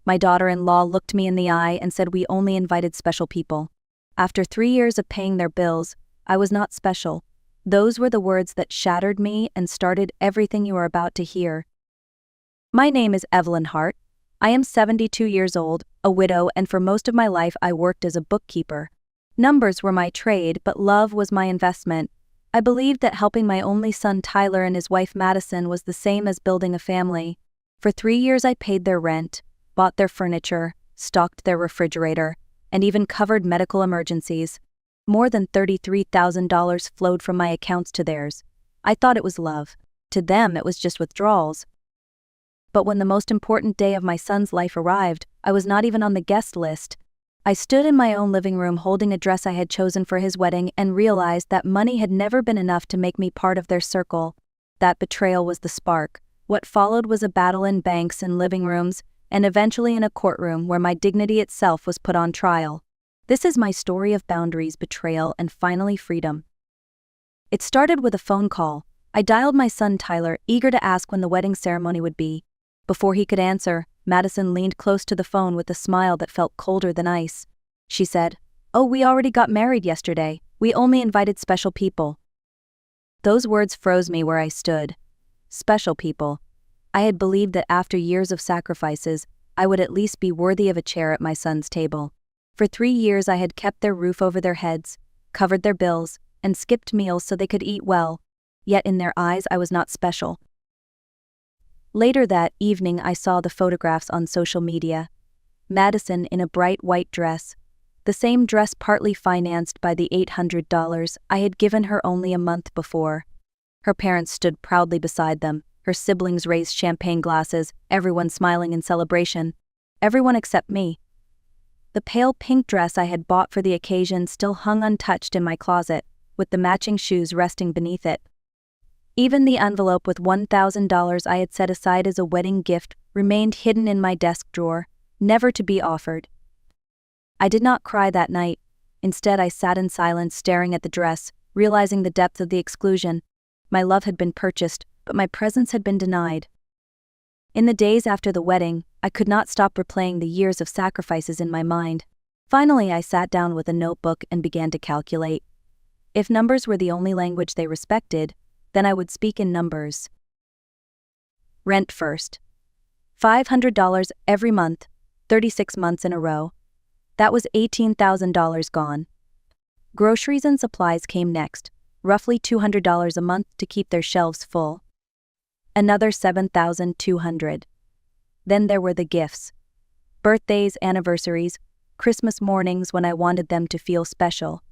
My daughter-in-law looked me in the eye and said we only invited special people. After 3 years of paying their bills, I was not special. Those were the words that shattered me and started everything you are about to hear. My name is Evelyn Hart. I am 72 years old, a widow, and for most of my life I worked as a bookkeeper. Numbers were my trade, but love was my investment. I believed that helping my only son Tyler and his wife Madison was the same as building a family. For 3 years I paid their rent, bought their furniture, stocked their refrigerator, and even covered medical emergencies. More than $33,000 flowed from my accounts to theirs. I thought it was love. To them it was just withdrawals. But when the most important day of my son's life arrived, I was not even on the guest list. I stood in my own living room holding a dress I had chosen for his wedding and realized that money had never been enough to make me part of their circle. That betrayal was the spark. What followed was a battle in banks and living rooms, and eventually in a courtroom where my dignity itself was put on trial. This is my story of boundaries, betrayal, and finally freedom. It started with a phone call. I dialed my son Tyler, eager to ask when the wedding ceremony would be. Before he could answer, Madison leaned close to the phone with a smile that felt colder than ice. She said, "Oh, we already got married yesterday. We only invited special people." Those words froze me where I stood. Special people. I had believed that after years of sacrifices, I would at least be worthy of a chair at my son's table. For 3 years I had kept their roof over their heads, covered their bills, and skipped meals so they could eat well. Yet in their eyes I was not special. Later that evening I saw the photographs on social media. Madison in a bright white dress. The same dress partly financed by the $800 I had given her only a month before. Her parents stood proudly beside them. Her siblings raised champagne glasses, everyone smiling in celebration. Everyone except me. The pale pink dress I had bought for the occasion still hung untouched in my closet, with the matching shoes resting beneath it. Even the envelope with $1,000 I had set aside as a wedding gift remained hidden in my desk drawer, never to be offered. I did not cry that night. Instead, I sat in silence staring at the dress, realizing the depth of the exclusion. My love had been purchased, but my presence had been denied. In the days after the wedding, I could not stop replaying the years of sacrifices in my mind. Finally, I sat down with a notebook and began to calculate. If numbers were the only language they respected, then I would speak in numbers. Rent first. $500 every month, 36 months in a row. That was $18,000 gone. Groceries and supplies came next, roughly $200 a month to keep their shelves full. Another $7,200. Then there were the gifts. Birthdays, anniversaries, Christmas mornings when I wanted them to feel special.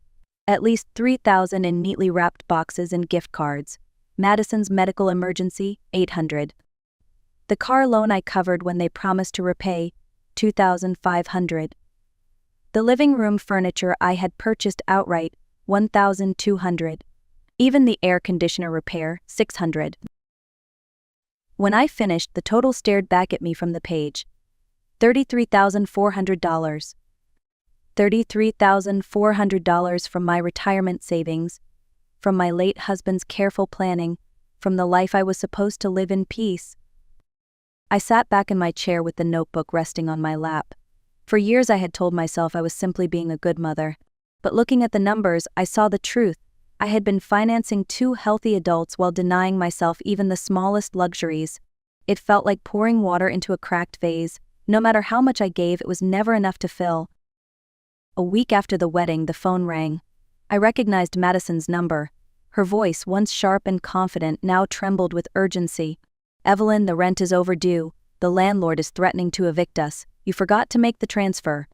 At least $3,000 in neatly wrapped boxes and gift cards. Madison's medical emergency, $800. The car loan I covered when they promised to repay, $2,500. The living room furniture I had purchased outright, $1,200. Even the air conditioner repair, $600. When I finished, the total stared back at me from the page. $33,400. $33,400 from my retirement savings, from my late husband's careful planning, from the life I was supposed to live in peace. I sat back in my chair with the notebook resting on my lap. For years I had told myself I was simply being a good mother. But looking at the numbers, I saw the truth. I had been financing 2 healthy adults while denying myself even the smallest luxuries. It felt like pouring water into a cracked vase. No matter how much I gave, it was never enough to fill. A week after the wedding, the phone rang. I recognized Madison's number. Her voice, once sharp and confident, now trembled with urgency. "Evelyn, the rent is overdue. The landlord is threatening to evict us. You forgot to make the transfer."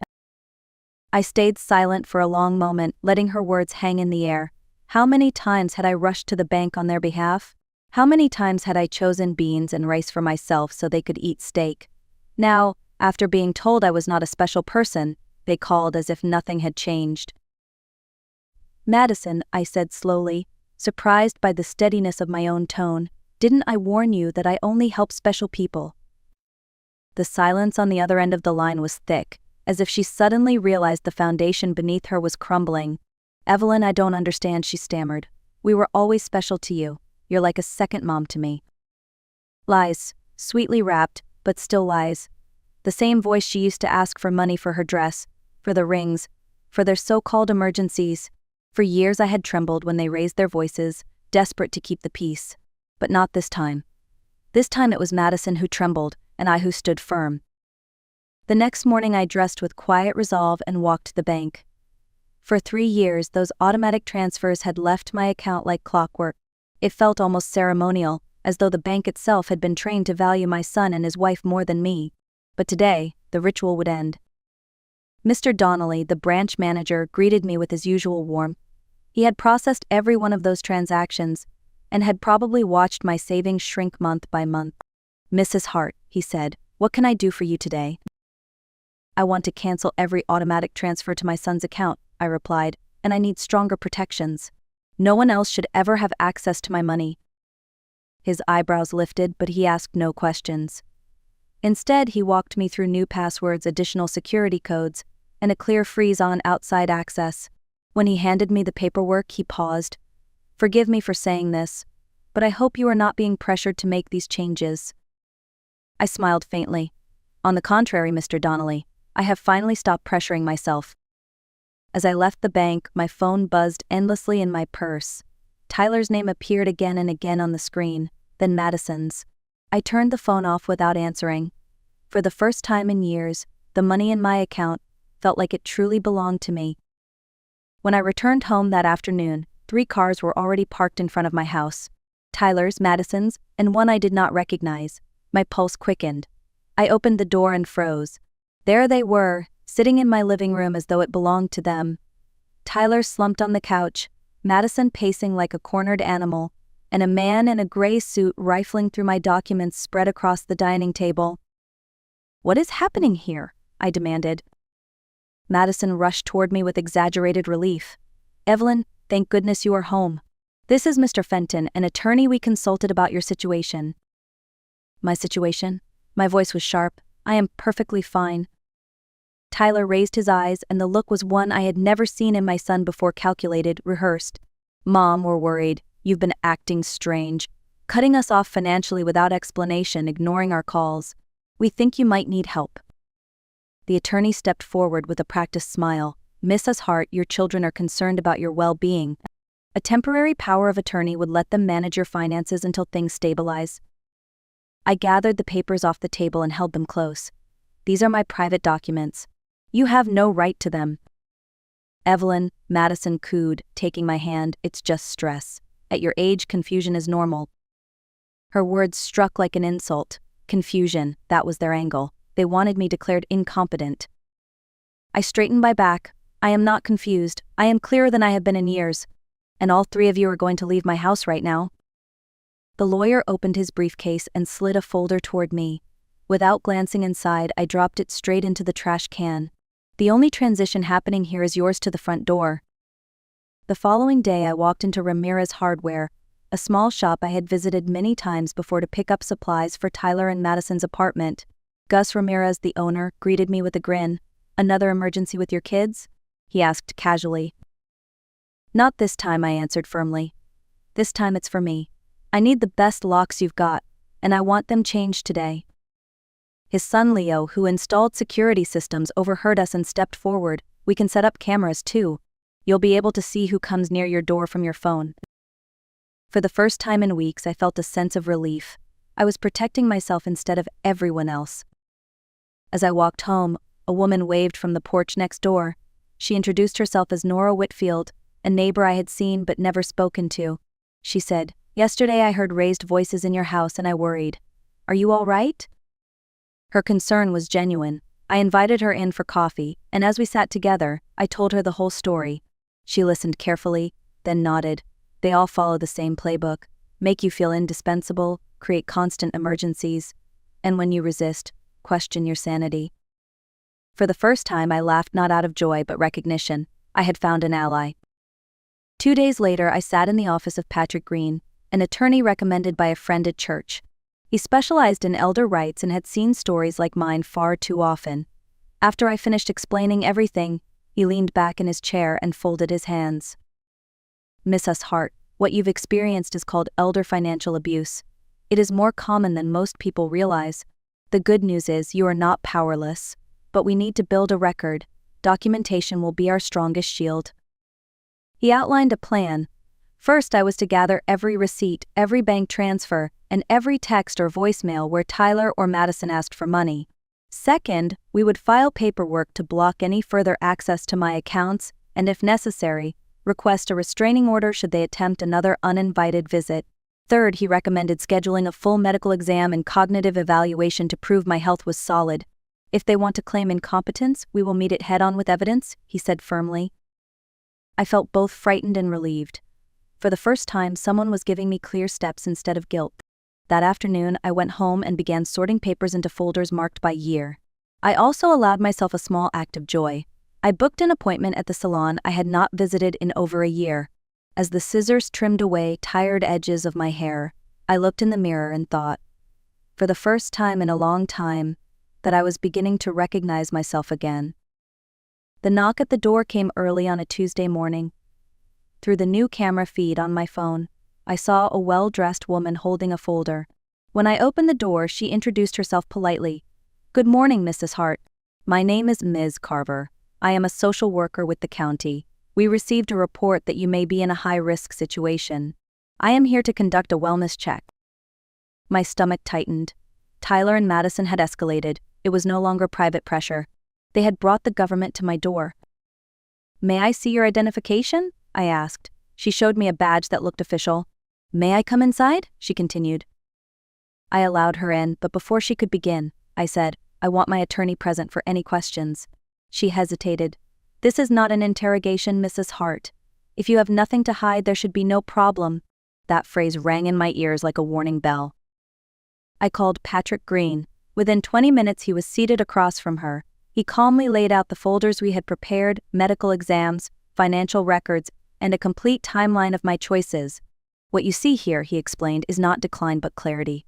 I stayed silent for a long moment, letting her words hang in the air. How many times had I rushed to the bank on their behalf? How many times had I chosen beans and rice for myself so they could eat steak? Now, after being told I was not a special person, they called as if nothing had changed. "Madison," I said slowly, surprised by the steadiness of my own tone, "didn't I warn you that I only help special people?" The silence on the other end of the line was thick, as if she suddenly realized the foundation beneath her was crumbling. "Evelyn, I don't understand," she stammered. "We were always special to you. You're like a second mom to me." Lies, sweetly wrapped, but still lies. The same voice she used to ask for money for her dress, for the rings, for their so-called emergencies. For years I had trembled when they raised their voices, desperate to keep the peace. But not this time. This time it was Madison who trembled, and I who stood firm. The next morning I dressed with quiet resolve and walked to the bank. For 3 years those automatic transfers had left my account like clockwork. It felt almost ceremonial, as though the bank itself had been trained to value my son and his wife more than me. But today, the ritual would end. Mr. Donnelly, the branch manager, greeted me with his usual warmth. He had processed every one of those transactions, and had probably watched my savings shrink month by month. "Mrs. Hart," he said, "what can I do for you today?" "I want to cancel every automatic transfer to my son's account," I replied, "and I need stronger protections. No one else should ever have access to my money." His eyebrows lifted, but he asked no questions. Instead, he walked me through new passwords, additional security codes, and a clear freeze on outside access. When he handed me the paperwork, he paused. "Forgive me for saying this, but I hope you are not being pressured to make these changes." I smiled faintly. "On the contrary, Mr. Donnelly, I have finally stopped pressuring myself." As I left the bank, my phone buzzed endlessly in my purse. Tyler's name appeared again and again on the screen, then Madison's. I turned the phone off without answering. For the first time in years, the money in my account felt like it truly belonged to me. When I returned home that afternoon, 3 cars were already parked in front of my house. Tyler's, Madison's, and one I did not recognize. My pulse quickened. I opened the door and froze. There they were, sitting in my living room as though it belonged to them. Tyler slumped on the couch, Madison pacing like a cornered animal, and a man in a gray suit rifling through my documents spread across the dining table. "What is happening here?" I demanded. Madison rushed toward me with exaggerated relief. "Evelyn, thank goodness you are home. This is Mr. Fenton, an attorney we consulted about your situation." "My situation?" My voice was sharp. "I am perfectly fine." Tyler raised his eyes, and the look was one I had never seen in my son before, calculated, rehearsed. "Mom, we're worried. You've been acting strange, cutting us off financially without explanation, ignoring our calls. We think you might need help." The attorney stepped forward with a practiced smile. "Mrs. Hart, your children are concerned about your well-being. A temporary power of attorney would let them manage your finances until things stabilize." I gathered the papers off the table and held them close. "These are my private documents. You have no right to them." "Evelyn," Madison cooed, taking my hand, "it's just stress. At your age, confusion is normal." Her words struck like an insult. Confusion, that was their angle. They wanted me declared incompetent. I straightened my back. "I am not confused. I am clearer than I have been in years. And all 3 of you are going to leave my house right now." The lawyer opened his briefcase and slid a folder toward me. Without glancing inside, I dropped it straight into the trash can. "The only transition happening here is yours to the front door." The following day I walked into Ramirez Hardware, a small shop I had visited many times before to pick up supplies for Tyler and Madison's apartment. Gus Ramirez, the owner, greeted me with a grin. "Another emergency with your kids?" he asked casually. "Not this time," I answered firmly. "This time it's for me. I need the best locks you've got, and I want them changed today." His son Leo, who installed security systems, overheard us and stepped forward. "We can set up cameras too. You'll be able to see who comes near your door from your phone." For the first time in weeks, I felt a sense of relief. I was protecting myself instead of everyone else. As I walked home, a woman waved from the porch next door. She introduced herself as Nora Whitfield, a neighbor I had seen but never spoken to. She said, "Yesterday I heard raised voices in your house and I worried. Are you all right?" Her concern was genuine. I invited her in for coffee, and as we sat together, I told her the whole story. She listened carefully, then nodded. They all follow the same playbook. Make you feel indispensable, create constant emergencies, and when you resist, question your sanity. For the first time, I laughed not out of joy but recognition. I had found an ally. 2 days later, I sat in the office of Patrick Green, an attorney recommended by a friend at church. He specialized in elder rights and had seen stories like mine far too often. After I finished explaining everything, he leaned back in his chair and folded his hands. "Mrs. Hart, what you've experienced is called elder financial abuse. It is more common than most people realize. The good news is you are not powerless, but we need to build a record. Documentation will be our strongest shield. He outlined a plan. First, I was to gather every receipt, every bank transfer, and every text or voicemail where Tyler or Madison asked for money. Second, we would file paperwork to block any further access to my accounts, and if necessary, request a restraining order should they attempt another uninvited visit. Third, he recommended scheduling a full medical exam and cognitive evaluation to prove my health was solid. If they want to claim incompetence, we will meet it head-on with evidence, he said firmly. I felt both frightened and relieved. For the first time, someone was giving me clear steps instead of guilt. That afternoon, I went home and began sorting papers into folders marked by year. I also allowed myself a small act of joy. I booked an appointment at the salon I had not visited in over a year. As the scissors trimmed away tired edges of my hair, I looked in the mirror and thought, for the first time in a long time, that I was beginning to recognize myself again. The knock at the door came early on a Tuesday morning. Through the new camera feed on my phone, I saw a well-dressed woman holding a folder. When I opened the door, she introduced herself politely. "Good morning, Mrs. Hart. My name is Ms. Carver. I am a social worker with the county. We received a report that you may be in a high-risk situation. I am here to conduct a wellness check." My stomach tightened. Tyler and Madison had escalated. It was no longer private pressure. They had brought the government to my door. "May I see your identification?" I asked. She showed me a badge that looked official. "May I come inside?" she continued. I allowed her in, but before she could begin, I said, "I want my attorney present for any questions." She hesitated. "This is not an interrogation, Mrs. Hart. If you have nothing to hide, there should be no problem." That phrase rang in my ears like a warning bell. I called Patrick Green. Within 20 minutes he was seated across from her. He calmly laid out the folders we had prepared, medical exams, financial records, and a complete timeline of my choices. "What you see here," he explained, "is not decline but clarity."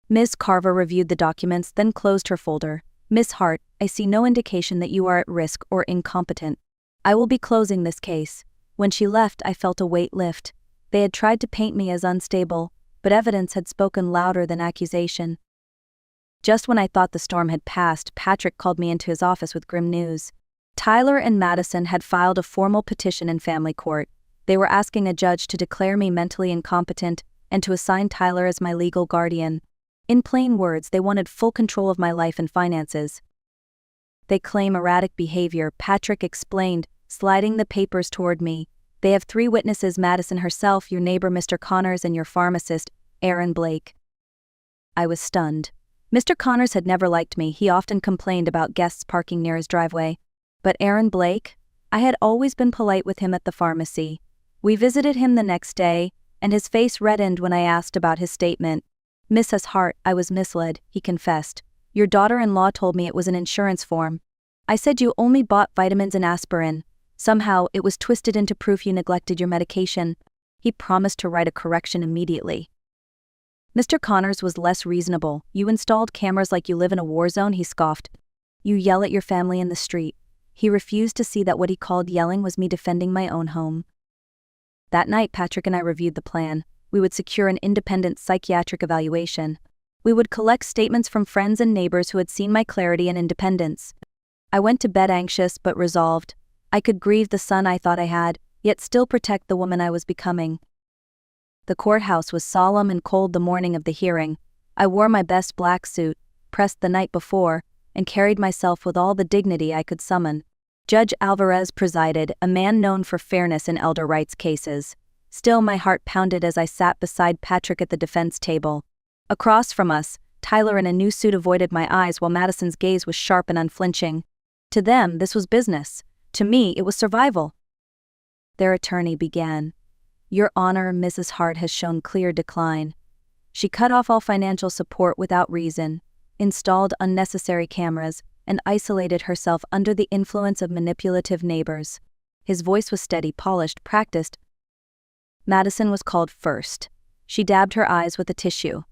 Ms. Carver reviewed the documents, then closed her folder. "Miss Hart, I see no indication that you are at risk or incompetent. I will be closing this case." When she left, I felt a weight lift. They had tried to paint me as unstable, but evidence had spoken louder than accusation. Just when I thought the storm had passed, Patrick called me into his office with grim news. Tyler and Madison had filed a formal petition in family court. They were asking a judge to declare me mentally incompetent and to assign Tyler as my legal guardian. In plain words, they wanted full control of my life and finances. "They claim erratic behavior," Patrick explained, sliding the papers toward me. "They have 3 witnesses: Madison herself, your neighbor Mr. Connors, and your pharmacist, Aaron Blake." I was stunned. Mr. Connors had never liked me. He often complained about guests parking near his driveway. But Aaron Blake? I had always been polite with him at the pharmacy. We visited him the next day, and his face reddened when I asked about his statement. "Mrs. Hart, I was misled," he confessed. "Your daughter-in-law told me it was an insurance form. I said you only bought vitamins and aspirin. Somehow, it was twisted into proof you neglected your medication." He promised to write a correction immediately. Mr. Connors was less reasonable. "You installed cameras like you live in a war zone," he scoffed. "You yell at your family in the street." He refused to see that what he called yelling was me defending my own home. That night, Patrick and I reviewed the plan. We would secure an independent psychiatric evaluation. We would collect statements from friends and neighbors who had seen my clarity and independence. I went to bed anxious but resolved. I could grieve the son I thought I had, yet still protect the woman I was becoming. The courthouse was solemn and cold the morning of the hearing. I wore my best black suit, pressed the night before, and carried myself with all the dignity I could summon. Judge Alvarez presided, a man known for fairness in elder rights cases. Still, my heart pounded as I sat beside Patrick at the defense table. Across from us, Tyler in a new suit avoided my eyes while Madison's gaze was sharp and unflinching. To them, this was business. To me, it was survival. Their attorney began. "Your Honor, Mrs. Hart has shown clear decline. She cut off all financial support without reason, installed unnecessary cameras, and isolated herself under the influence of manipulative neighbors." His voice was steady, polished, practiced. Madison was called first. She dabbed her eyes with a tissue.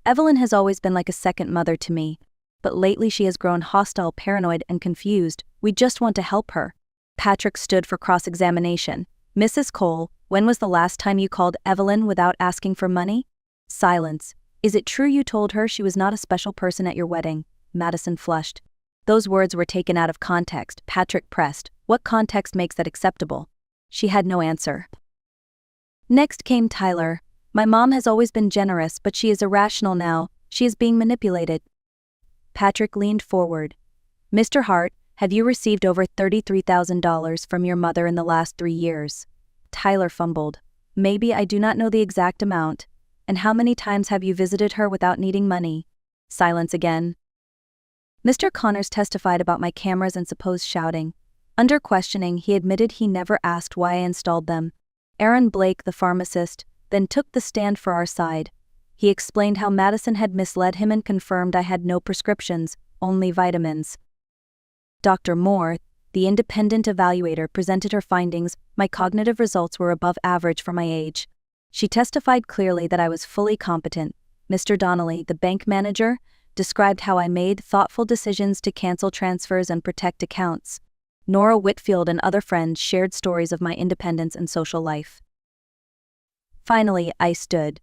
"Evelyn has always been like a second mother to me, but lately she has grown hostile, paranoid, and confused. We just want to help her." Patrick stood for cross-examination. "Mrs. Cole, when was the last time you called Evelyn without asking for money?" Silence. Is it true you told her she was not a special person at your wedding? Madison flushed. Those words were taken out of context, Patrick pressed. What context makes that acceptable? She had no answer. Next came Tyler. My mom has always been generous, but she is irrational now. She is being manipulated. Patrick leaned forward. Mr. Hart, have you received over $33,000 from your mother in the last 3 years? Tyler fumbled. Maybe, I do not know the exact amount. And how many times have you visited her without needing money? Silence again. Mr. Connors testified about my cameras and supposed shouting. Under questioning, he admitted he never asked why I installed them. Aaron Blake, the pharmacist, then took the stand for our side. He explained how Madison had misled him and confirmed I had no prescriptions, only vitamins. Dr. Moore, the independent evaluator, presented her findings. My cognitive results were above average for my age. She testified clearly that I was fully competent. Mr. Donnelly, the bank manager, described how I made thoughtful decisions to cancel transfers and protect accounts. Nora Whitfield and other friends shared stories of my independence and social life. Finally, I stood.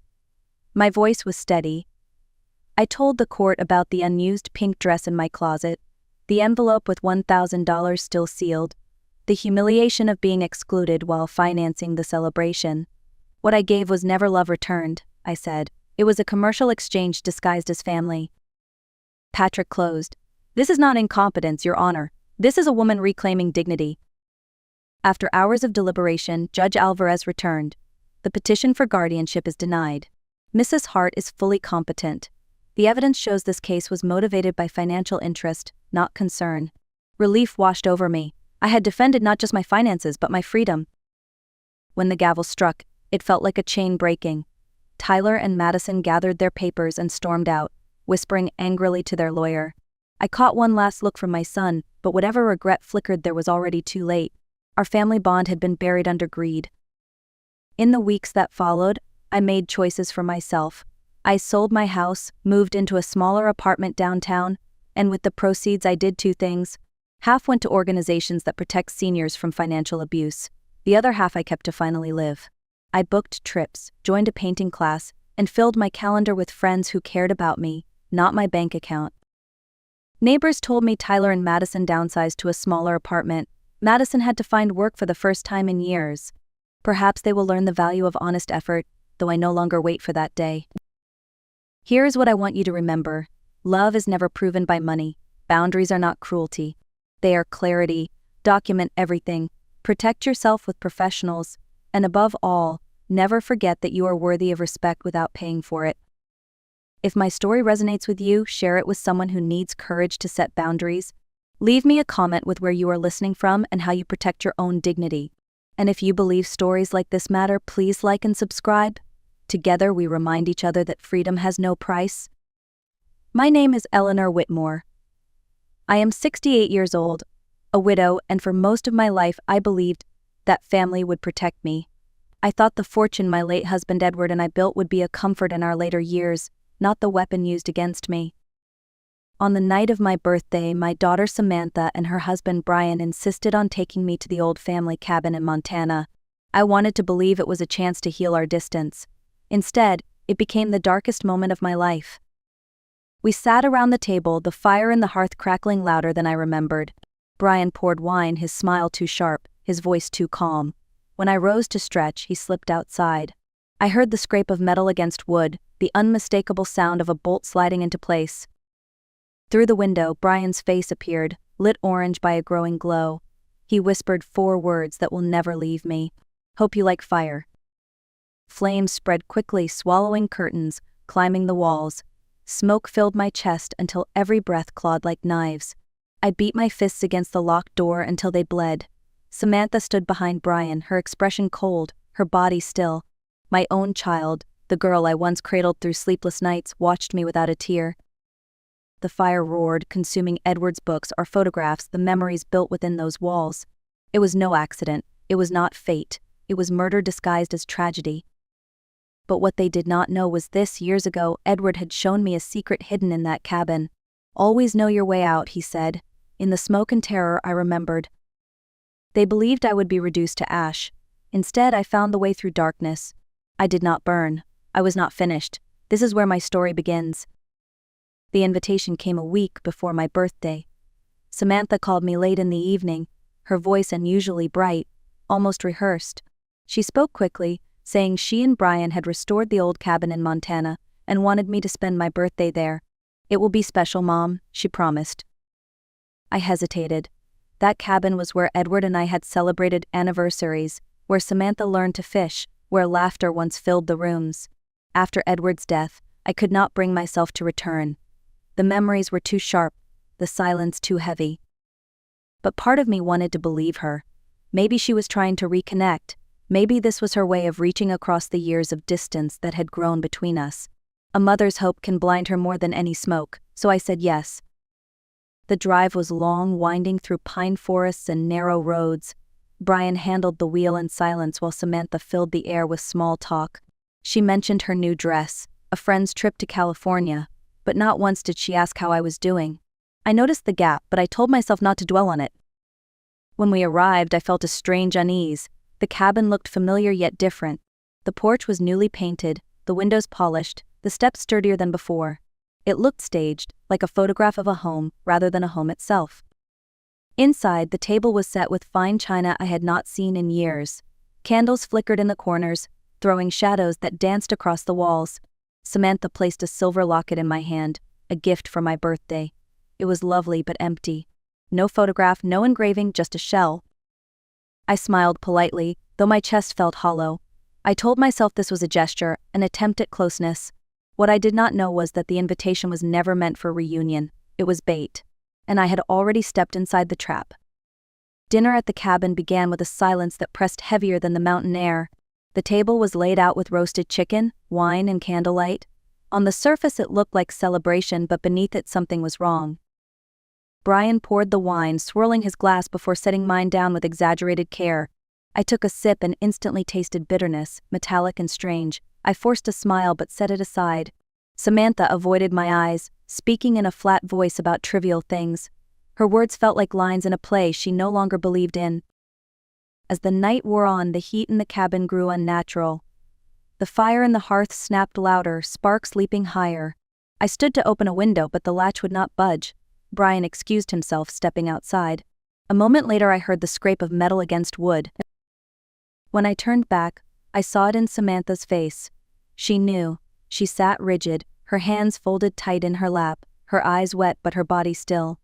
My voice was steady. I told the court about the unused pink dress in my closet, the envelope with $1,000 still sealed, the humiliation of being excluded while financing the celebration. What I gave was never love returned, I said. It was a commercial exchange disguised as family. Patrick closed. This is not incompetence, Your Honor. This is a woman reclaiming dignity. After hours of deliberation, Judge Alvarez returned. The petition for guardianship is denied. Mrs. Hart is fully competent. The evidence shows this case was motivated by financial interest, not concern. Relief washed over me. I had defended not just my finances but my freedom. When the gavel struck, it felt like a chain breaking. Tyler and Madison gathered their papers and stormed out, whispering angrily to their lawyer. I caught one last look from my son, but whatever regret flickered there was already too late. Our family bond had been buried under greed. In the weeks that followed, I made choices for myself. I sold my house, moved into a smaller apartment downtown, and with the proceeds I did 2 things. Half went to organizations that protect seniors from financial abuse. The other half I kept to finally live. I booked trips, joined a painting class, and filled my calendar with friends who cared about me, not my bank account. Neighbors told me Tyler and Madison downsized to a smaller apartment. Madison had to find work for the first time in years. Perhaps they will learn the value of honest effort, though I no longer wait for that day. Here's what I want you to remember. Love is never proven by money. Boundaries are not cruelty. They are clarity. Document everything. Protect yourself with professionals. And above all, never forget that you are worthy of respect without paying for it. If my story resonates with you, share it with someone who needs courage to set boundaries. Leave me a comment with where you are listening from and how you protect your own dignity. And if you believe stories like this matter, please like and subscribe. Together we remind each other that freedom has no price. My name is Eleanor Whitmore. I am 68 years old, a widow, and for most of my life I believed that family would protect me. I thought the fortune my late husband Edward and I built would be a comfort in our later years, not the weapon used against me. On the night of my birthday, my daughter Samantha and her husband Brian insisted on taking me to the old family cabin in Montana. I wanted to believe it was a chance to heal our distance. Instead, it became the darkest moment of my life. We sat around the table, the fire in the hearth crackling louder than I remembered. Brian poured wine, his smile too sharp, his voice too calm. When I rose to stretch, he slipped outside. I heard the scrape of metal against wood, the unmistakable sound of a bolt sliding into place. Through the window, Brian's face appeared, lit orange by a growing glow. He whispered 4 words that will never leave me. Hope you like fire. Flames spread quickly, swallowing curtains, climbing the walls. Smoke filled my chest until every breath clawed like knives. I beat my fists against the locked door until they bled. Samantha stood behind Brian, her expression cold, her body still. My own child, the girl I once cradled through sleepless nights, watched me without a tear. The fire roared, consuming Edward's books, our photographs, the memories built within those walls. It was no accident. It was not fate. It was murder disguised as tragedy. But what they did not know was this: years ago, Edward had shown me a secret hidden in that cabin. Always know your way out, he said. In the smoke and terror, I remembered. They believed I would be reduced to ash. Instead, I found the way through darkness. I did not burn. I was not finished. This is where my story begins. The invitation came a week before my birthday. Samantha called me late in the evening, her voice unusually bright, almost rehearsed. She spoke quickly, saying she and Brian had restored the old cabin in Montana and wanted me to spend my birthday there. "It will be special, Mom," she promised. I hesitated. That cabin was where Edward and I had celebrated anniversaries, where Samantha learned to fish, where laughter once filled the rooms. After Edward's death, I could not bring myself to return. The memories were too sharp, the silence too heavy. But part of me wanted to believe her. Maybe she was trying to reconnect. Maybe this was her way of reaching across the years of distance that had grown between us. A mother's hope can blind her more than any smoke, so I said yes. The drive was long, winding through pine forests and narrow roads. Brian handled the wheel in silence while Samantha filled the air with small talk. She mentioned her new dress, a friend's trip to California, but not once did she ask how I was doing. I noticed the gap, but I told myself not to dwell on it. When we arrived, I felt a strange unease. The cabin looked familiar yet different. The porch was newly painted, the windows polished, the steps sturdier than before. It looked staged, like a photograph of a home rather than a home itself. Inside, the table was set with fine china I had not seen in years. Candles flickered in the corners, throwing shadows that danced across the walls. Samantha placed a silver locket in my hand, a gift for my birthday. It was lovely but empty. No photograph, no engraving, just a shell. I smiled politely, though my chest felt hollow. I told myself this was a gesture, an attempt at closeness. What I did not know was that the invitation was never meant for reunion. It was bait. And I had already stepped inside the trap. Dinner at the cabin began with a silence that pressed heavier than the mountain air. The table was laid out with roasted chicken, wine, and candlelight. On the surface it looked like celebration, but beneath it something was wrong. Brian poured the wine, swirling his glass before setting mine down with exaggerated care. I took a sip and instantly tasted bitterness, metallic and strange. I forced a smile but set it aside. Samantha avoided my eyes, speaking in a flat voice about trivial things. Her words felt like lines in a play she no longer believed in. As the night wore on, the heat in the cabin grew unnatural. The fire in the hearth snapped louder, sparks leaping higher. I stood to open a window, but the latch would not budge. Brian excused himself, stepping outside. A moment later I heard the scrape of metal against wood. When I turned back, I saw it in Samantha's face. She knew. She sat rigid, her hands folded tight in her lap, her eyes wet but her body still.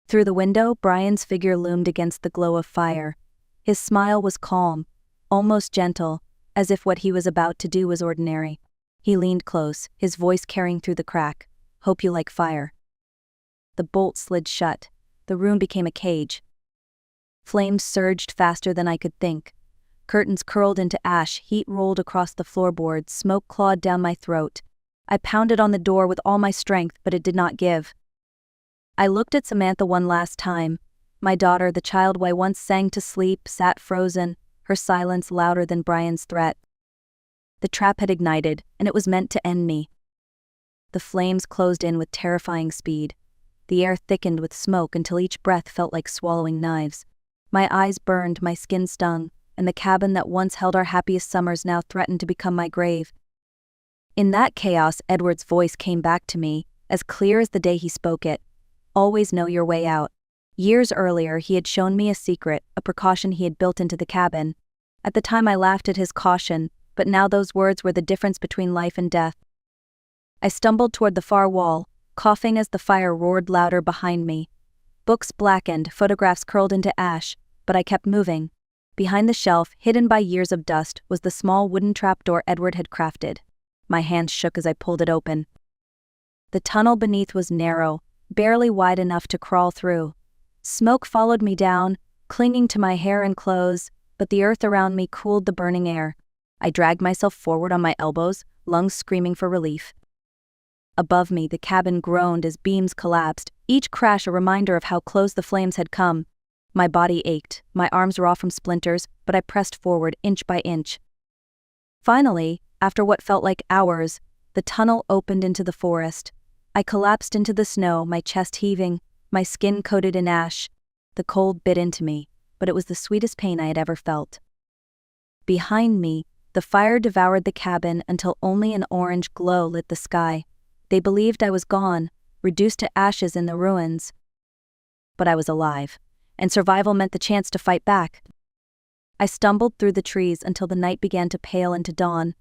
Through the window, Brian's figure loomed against the glow of fire. His smile was calm, almost gentle, as if what he was about to do was ordinary. He leaned close, his voice carrying through the crack. "Hope you like fire." The bolt slid shut. The room became a cage. Flames surged faster than I could think. Curtains curled into ash, heat rolled across the floorboards, smoke clawed down my throat. I pounded on the door with all my strength, but it did not give. I looked at Samantha one last time. My daughter, the child I once sang to sleep, sat frozen, her silence louder than Brian's threat. The trap had ignited, and it was meant to end me. The flames closed in with terrifying speed. The air thickened with smoke until each breath felt like swallowing knives. My eyes burned, my skin stung, and the cabin that once held our happiest summers now threatened to become my grave. In that chaos, Edward's voice came back to me, as clear as the day he spoke it. "Always know your way out." Years earlier, he had shown me a secret, a precaution he had built into the cabin. At the time I laughed at his caution, but now those words were the difference between life and death. I stumbled toward the far wall, coughing as the fire roared louder behind me. Books blackened, photographs curled into ash, but I kept moving. Behind the shelf, hidden by years of dust, was the small wooden trapdoor Edward had crafted. My hands shook as I pulled it open. The tunnel beneath was narrow, barely wide enough to crawl through. Smoke followed me down, clinging to my hair and clothes, but the earth around me cooled the burning air. I dragged myself forward on my elbows, lungs screaming for relief. Above me, the cabin groaned as beams collapsed, each crash a reminder of how close the flames had come. My body ached, my arms raw from splinters, but I pressed forward inch by inch. Finally, after what felt like hours, the tunnel opened into the forest. I collapsed into the snow, my chest heaving, my skin coated in ash. The cold bit into me, but it was the sweetest pain I had ever felt. Behind me, The fire devoured the cabin until only an orange glow lit the sky. They believed I was gone, reduced to ashes in the ruins. But I was alive, and survival meant the chance to fight back. I stumbled through the trees until the night began to pale into dawn.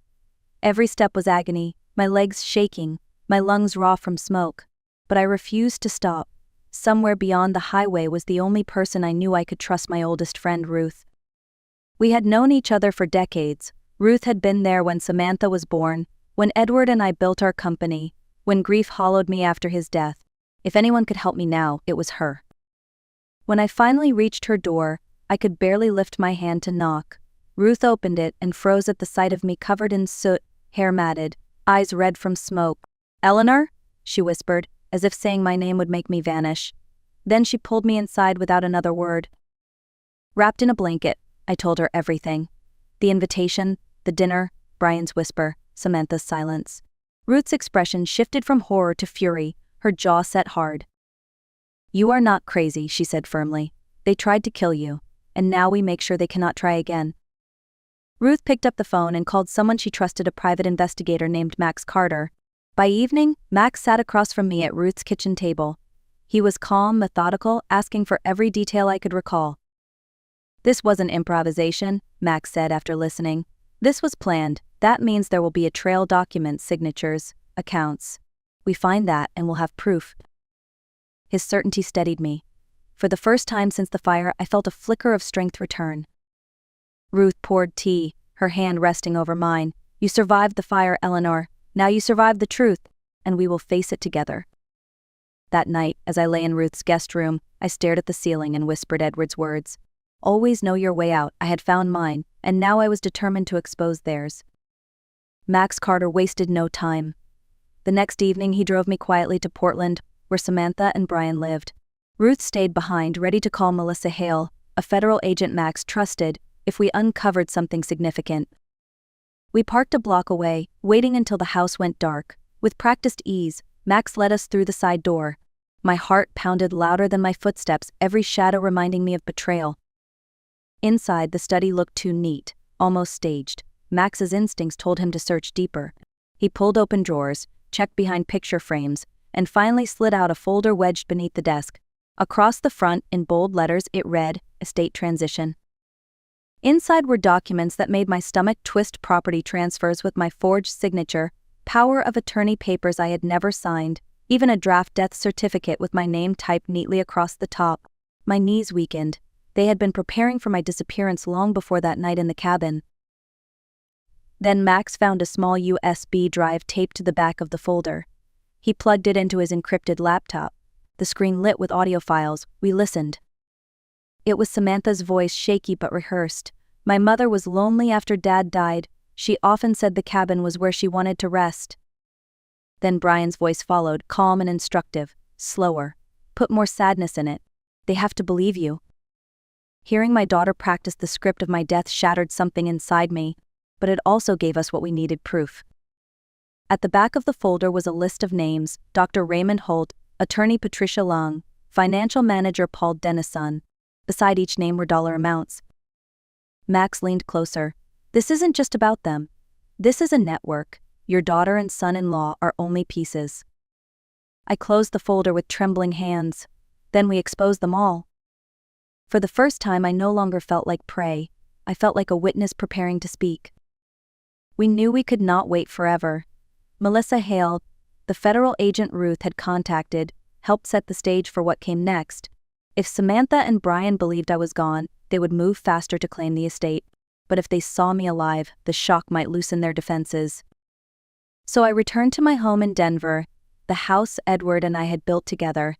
Every step was agony, my legs shaking, my lungs raw from smoke. But I refused to stop. Somewhere beyond the highway was the only person I knew I could trust, my oldest friend, Ruth. We had known each other for decades. Ruth had been there when Samantha was born, when Edward and I built our company, when grief hollowed me after his death. If anyone could help me now, it was her. When I finally reached her door, I could barely lift my hand to knock. Ruth opened it and froze at the sight of me, covered in soot, hair matted, eyes red from smoke. "Eleanor?" she whispered, as if saying my name would make me vanish. Then she pulled me inside without another word. Wrapped in a blanket, I told her everything. The invitation, the dinner, Brian's whisper, Samantha's silence. Ruth's expression shifted from horror to fury, her jaw set hard. "You are not crazy," she said firmly. "They tried to kill you, and now we make sure they cannot try again." Ruth picked up the phone and called someone she trusted, a private investigator named Max Carter. By evening, Max sat across from me at Ruth's kitchen table. He was calm, methodical, asking for every detail I could recall. "This wasn't improvisation," Max said after listening. "This was planned. That means there will be a trail, documents, signatures, accounts. We find that and we'll have proof." His certainty steadied me. For the first time since the fire, I felt a flicker of strength return. Ruth poured tea, her hand resting over mine. "You survived the fire, Eleanor. Now you survived the truth, and we will face it together." That night, as I lay in Ruth's guest room, I stared at the ceiling and whispered Edward's words. "Always know your way out." I had found mine, and now I was determined to expose theirs. Max Carter wasted no time. The next evening he drove me quietly to Portland, where Samantha and Brian lived. Ruth stayed behind, ready to call Melissa Hale, a federal agent Max trusted, if we uncovered something significant. We parked a block away, waiting until the house went dark. With practiced ease, Max led us through the side door. My heart pounded louder than my footsteps, every shadow reminding me of betrayal. Inside, the study looked too neat, almost staged. Max's instincts told him to search deeper. He pulled open drawers, checked behind picture frames, and finally slid out a folder wedged beneath the desk. Across the front, in bold letters, it read, "Estate Transition." Inside were documents that made my stomach twist: property transfers with my forged signature, power of attorney papers I had never signed, even a draft death certificate with my name typed neatly across the top. My knees weakened. They had been preparing for my disappearance long before that night in the cabin. Then Max found a small USB drive taped to the back of the folder. He plugged it into his encrypted laptop. The screen lit with audio files. We listened. It was Samantha's voice, shaky but rehearsed. "My mother was lonely after Dad died. She often said the cabin was where she wanted to rest." Then Brian's voice followed, calm and instructive, slower. "Put more sadness in it. They have to believe you." Hearing my daughter practice the script of my death shattered something inside me, but it also gave us what we needed: proof. At the back of the folder was a list of names: Dr. Raymond Holt, attorney Patricia Long, financial manager Paul Dennison. Beside each name were dollar amounts. Max leaned closer. "This isn't just about them. This is a network. Your daughter and son-in-law are only pieces." I closed the folder with trembling hands. Then we exposed them all. For the first time, I no longer felt like prey. I felt like a witness preparing to speak. We knew we could not wait forever. Melissa Hale, the federal agent Ruth had contacted, helped set the stage for what came next. If Samantha and Brian believed I was gone, they would move faster to claim the estate. But if they saw me alive, the shock might loosen their defenses. So I returned to my home in Denver, the house Edward and I had built together.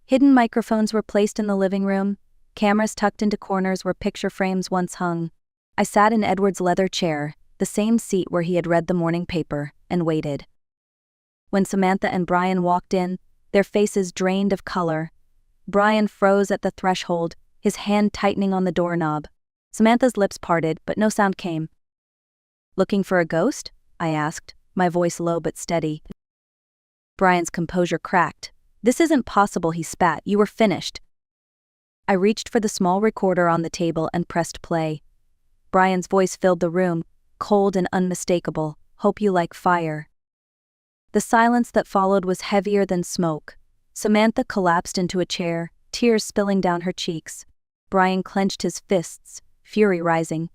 Hidden microphones were placed in the living room, cameras tucked into corners where picture frames once hung. I sat in Edward's leather chair, the same seat where he had read the morning paper, and waited. When Samantha and Brian walked in, their faces drained of color. Brian froze at the threshold, his hand tightening on the doorknob. Samantha's lips parted, but no sound came. "Looking for a ghost?" I asked, my voice low but steady. Brian's composure cracked. "This isn't possible," he spat. "You were finished." I reached for the small recorder on the table and pressed play. Brian's voice filled the room. cold and unmistakable. Hope you like fire. The silence that followed was heavier than smoke. Samantha collapsed into a chair, tears spilling down her cheeks. Brian clenched his fists, fury rising.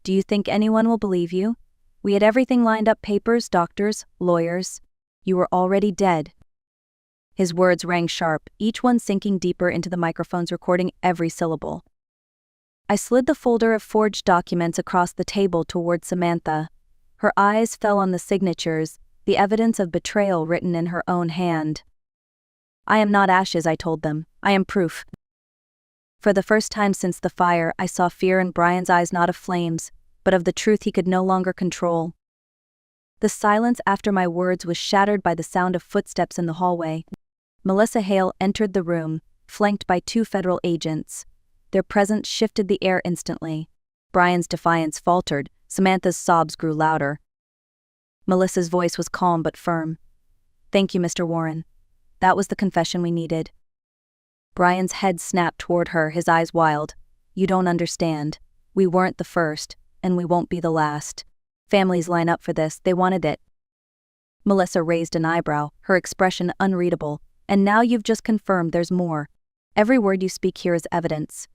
Do you think anyone will believe you? We had everything lined up: papers, doctors, lawyers. You were already dead. His words rang sharp, each one sinking deeper into the microphones, recording every syllable. I slid the folder of forged documents across the table toward Samantha. Her eyes fell on the signatures, the evidence of betrayal written in her own hand. I am not ashes, I told them. I am proof. For the first time since the fire, I saw fear in Brian's eyes, not of flames, but of the truth he could no longer control. The silence after my words was shattered by the sound of footsteps in the hallway. Melissa Hale entered the room, flanked by 2 federal agents. Their presence shifted the air instantly. Brian's defiance faltered, Samantha's sobs grew louder. Melissa's voice was calm but firm. Thank you, Mr. Warren. That was the confession we needed. Brian's head snapped toward her, his eyes wild. You don't understand. We weren't the first, and we won't be the last. Families line up for this, they wanted it. Melissa raised an eyebrow, her expression unreadable. And now you've just confirmed there's more. Every word you speak here is evidence.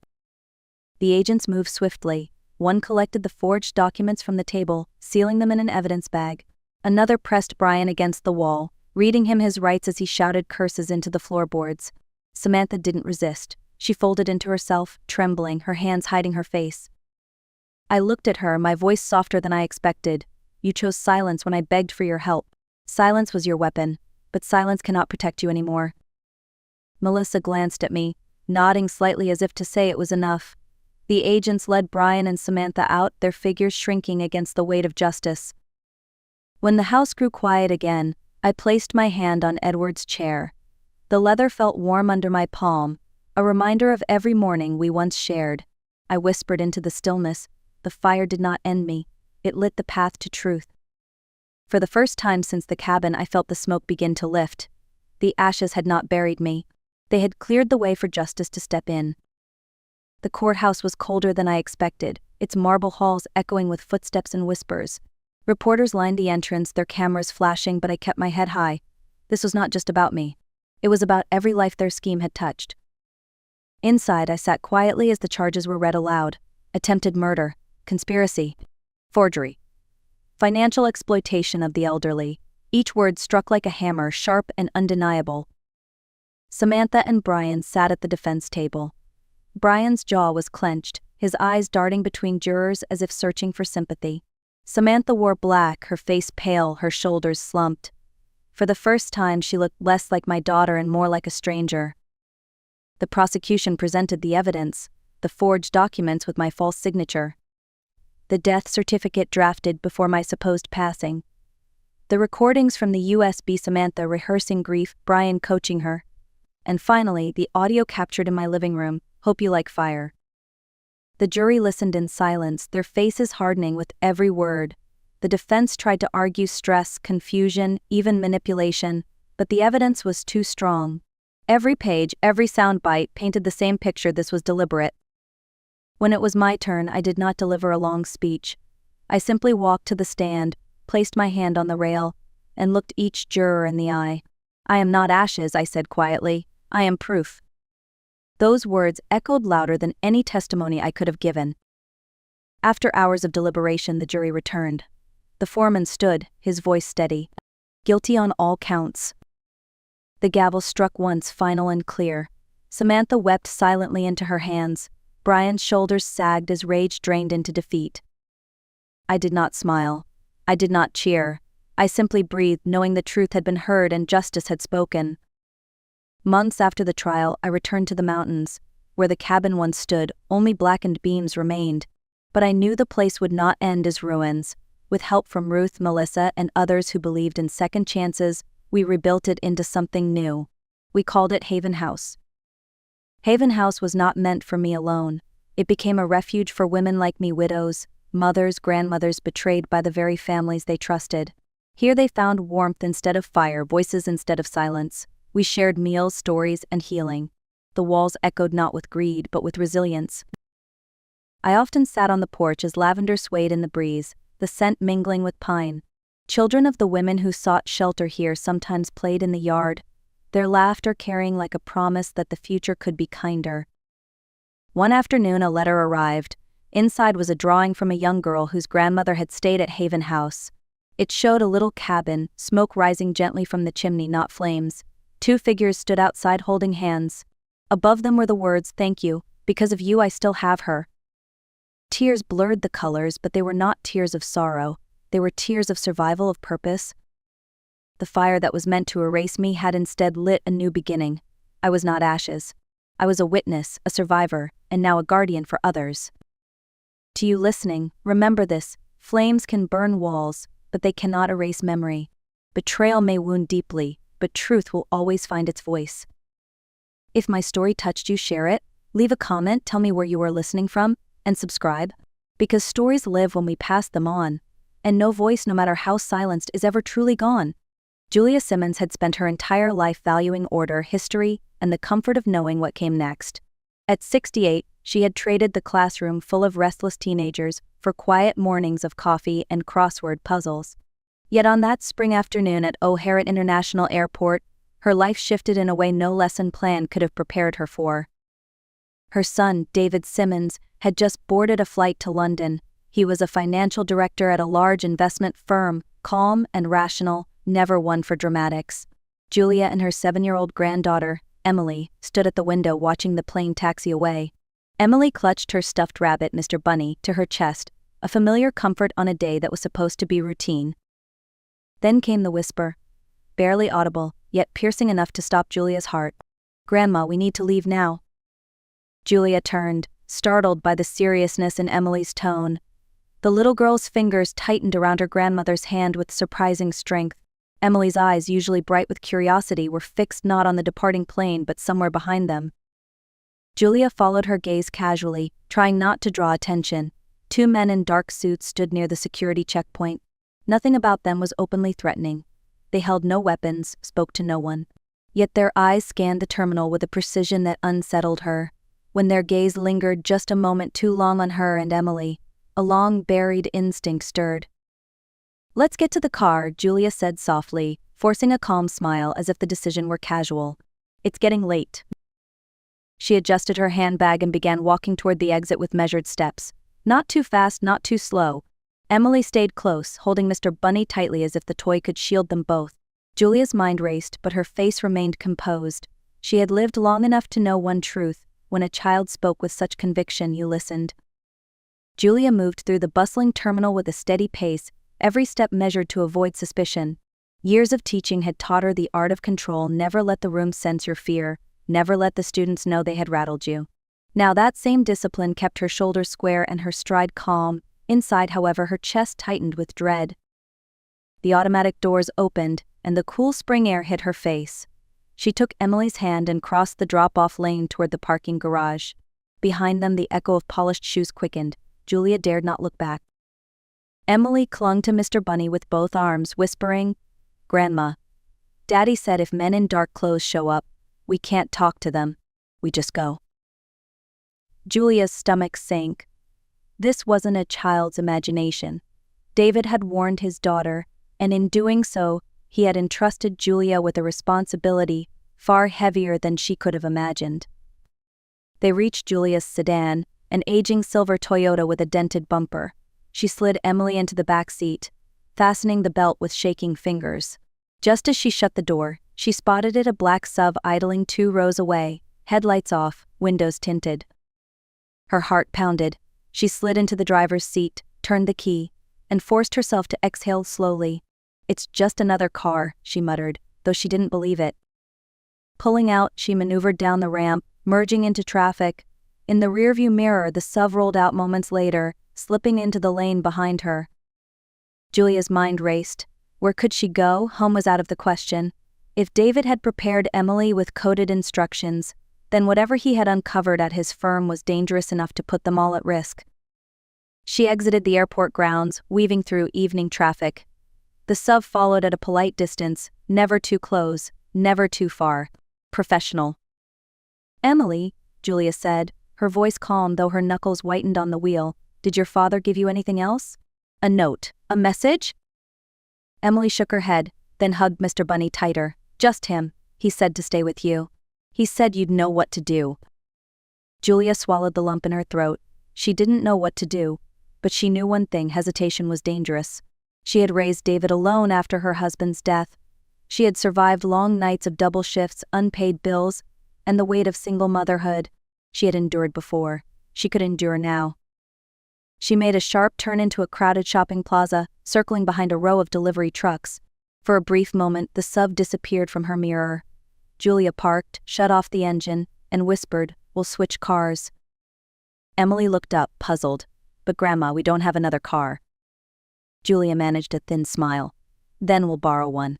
The agents moved swiftly. One collected the forged documents from the table, sealing them in an evidence bag. Another pressed Brian against the wall, reading him his rights as he shouted curses into the floorboards. Samantha didn't resist. She folded into herself, trembling, her hands hiding her face. I looked at her, my voice softer than I expected. You chose silence when I begged for your help. Silence was your weapon, but silence cannot protect you anymore. Melissa glanced at me, nodding slightly as if to say it was enough. The agents led Brian and Samantha out, their figures shrinking against the weight of justice. When the house grew quiet again, I placed my hand on Edward's chair. The leather felt warm under my palm, a reminder of every morning we once shared. I whispered into the stillness, the fire did not end me, it lit the path to truth. For the first time since the cabin, I felt the smoke begin to lift. The ashes had not buried me. They had cleared the way for justice to step in. The courthouse was colder than I expected, its marble halls echoing with footsteps and whispers. Reporters lined the entrance, their cameras flashing, but I kept my head high. This was not just about me. It was about every life their scheme had touched. Inside, I sat quietly as the charges were read aloud. Attempted murder, conspiracy, forgery, financial exploitation of the elderly. Each word struck like a hammer, sharp and undeniable. Samantha and Brian sat at the defense table. Brian's jaw was clenched, his eyes darting between jurors as if searching for sympathy. Samantha wore black, her face pale, her shoulders slumped. For the first time, she looked less like my daughter and more like a stranger. The prosecution presented the evidence, the forged documents with my false signature, the death certificate drafted before my supposed passing, the recordings from the USB, Samantha rehearsing grief, Brian coaching her, and finally, the audio captured in my living room. Hope you like fire. The jury listened in silence, their faces hardening with every word. The defense tried to argue stress, confusion, even manipulation, but the evidence was too strong. Every page, every soundbite painted the same picture: this was deliberate. When it was my turn, I did not deliver a long speech. I simply walked to the stand, placed my hand on the rail, and looked each juror in the eye. I am not ashes, I said quietly. I am proof. Those words echoed louder than any testimony I could have given. After hours of deliberation, the jury returned. The foreman stood, his voice steady. Guilty on all counts. The gavel struck once, final and clear. Samantha wept silently into her hands. Brian's shoulders sagged as rage drained into defeat. I did not smile. I did not cheer. I simply breathed, knowing the truth had been heard and justice had spoken. Months after the trial, I returned to the mountains. Where the cabin once stood, only blackened beams remained. But I knew the place would not end as ruins. With help from Ruth, Melissa, and others who believed in second chances, we rebuilt it into something new. We called it Haven House. Haven House was not meant for me alone. It became a refuge for women like me, widows, mothers, grandmothers betrayed by the very families they trusted. Here they found warmth instead of fire, voices instead of silence. We shared meals, stories, and healing. The walls echoed not with greed, but with resilience. I often sat on the porch as lavender swayed in the breeze, the scent mingling with pine. Children of the women who sought shelter here sometimes played in the yard, their laughter carrying like a promise that the future could be kinder. One afternoon a letter arrived. Inside was a drawing from a young girl whose grandmother had stayed at Haven House. It showed a little cabin, smoke rising gently from the chimney, not flames. Two figures stood outside holding hands. Above them were the words, "Thank you, because of you I still have her." Tears blurred the colors, but they were not tears of sorrow. They were tears of survival, of purpose. The fire that was meant to erase me had instead lit a new beginning. I was not ashes. I was a witness, a survivor, and now a guardian for others. To you listening, remember this: flames can burn walls, but they cannot erase memory. Betrayal may wound deeply, but truth will always find its voice. If my story touched you, share it, leave a comment, tell me where you are listening from, and subscribe. Because stories live when we pass them on, and no voice, no matter how silenced, is ever truly gone. Julia Simmons had spent her entire life valuing order, history, and the comfort of knowing what came next. At 68, she had traded the classroom full of restless teenagers for quiet mornings of coffee and crossword puzzles. Yet on that spring afternoon at O'Hare International Airport, her life shifted in a way no lesson plan could have prepared her for. Her son, David Simmons, had just boarded a flight to London. He was a financial director at a large investment firm, calm and rational, never one for dramatics. Julia and her 7-year-old granddaughter, Emily, stood at the window watching the plane taxi away. Emily clutched her stuffed rabbit, Mr. Bunny, to her chest, a familiar comfort on a day that was supposed to be routine. Then came the whisper, barely audible, yet piercing enough to stop Julia's heart. "Grandma, we need to leave now." Julia turned, startled by the seriousness in Emily's tone. The little girl's fingers tightened around her grandmother's hand with surprising strength. Emily's eyes, usually bright with curiosity, were fixed not on the departing plane but somewhere behind them. Julia followed her gaze casually, trying not to draw attention. Two men in dark suits stood near the security checkpoint. Nothing about them was openly threatening. They held no weapons, spoke to no one. Yet their eyes scanned the terminal with a precision that unsettled her. When their gaze lingered just a moment too long on her and Emily, a long-buried instinct stirred. "Let's get to the car," Julia said softly, forcing a calm smile as if the decision were casual. "It's getting late." She adjusted her handbag and began walking toward the exit with measured steps. Not too fast, not too slow. Emily stayed close, holding Mr. Bunny tightly as if the toy could shield them both. Julia's mind raced, but her face remained composed. She had lived long enough to know one truth: when a child spoke with such conviction, you listened. Julia moved through the bustling terminal with a steady pace, every step measured to avoid suspicion. Years of teaching had taught her the art of control: never let the room sense your fear, never let the students know they had rattled you. Now that same discipline kept her shoulders square and her stride calm. Inside, however, her chest tightened with dread. The automatic doors opened, and the cool spring air hit her face. She took Emily's hand and crossed the drop-off lane toward the parking garage. Behind them, the echo of polished shoes quickened. Julia dared not look back. Emily clung to Mr. Bunny with both arms, whispering, "Grandma, Daddy said if men in dark clothes show up, we can't talk to them. We just go." Julia's stomach sank. This wasn't a child's imagination. David had warned his daughter, and in doing so, he had entrusted Julia with a responsibility far heavier than she could have imagined. They reached Julia's sedan, an aging silver Toyota with a dented bumper. She slid Emily into the back seat, fastening the belt with shaking fingers. Just as she shut the door, she spotted a black SUV idling 2 rows away, headlights off, windows tinted. Her heart pounded. She slid into the driver's seat, turned the key, and forced herself to exhale slowly. "It's just another car," she muttered, though she didn't believe it. Pulling out, she maneuvered down the ramp, merging into traffic. In the rearview mirror, the SUV rolled out moments later, slipping into the lane behind her. Julia's mind raced. Where could she go? Home was out of the question. If David had prepared Emily with coded instructions, then whatever he had uncovered at his firm was dangerous enough to put them all at risk. She exited the airport grounds, weaving through evening traffic. The SUV followed at a polite distance, never too close, never too far. Professional. "Emily," Julia said, her voice calm though her knuckles whitened on the wheel, "did your father give you anything else?" A note. A message? Emily shook her head, then hugged Mr. Bunny tighter. Just him. He said to stay with you. He said you'd know what to do. Julia swallowed the lump in her throat. She didn't know what to do, but she knew one thing: hesitation was dangerous. She had raised David alone after her husband's death. She had survived long nights of double shifts, unpaid bills, and the weight of single motherhood. She had endured before. She could endure now. She made a sharp turn into a crowded shopping plaza, circling behind a row of delivery trucks. For a brief moment, the sub disappeared from her mirror. Julia parked, shut off the engine, and whispered, "We'll switch cars." Emily looked up, puzzled. "But Grandma, we don't have another car." Julia managed a thin smile. "Then we'll borrow one."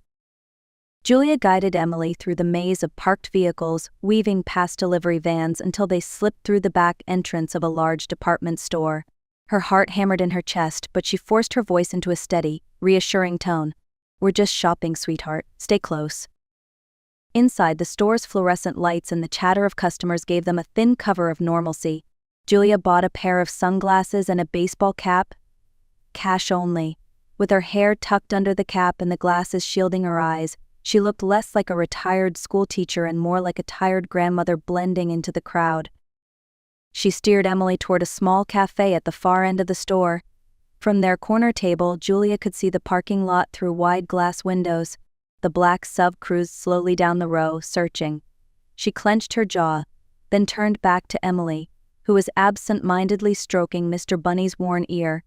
Julia guided Emily through the maze of parked vehicles, weaving past delivery vans until they slipped through the back entrance of a large department store. Her heart hammered in her chest, but she forced her voice into a steady, reassuring tone. "We're just shopping, sweetheart. Stay close." Inside, the store's fluorescent lights and the chatter of customers gave them a thin cover of normalcy. Julia bought a pair of sunglasses and a baseball cap. Cash only. With her hair tucked under the cap and the glasses shielding her eyes, she looked less like a retired schoolteacher and more like a tired grandmother blending into the crowd. She steered Emily toward a small cafe at the far end of the store. From their corner table, Julia could see the parking lot through wide glass windows. The black sub cruised slowly down the row, searching. She clenched her jaw, then turned back to Emily, who was absent-mindedly stroking Mr. Bunny's worn ear.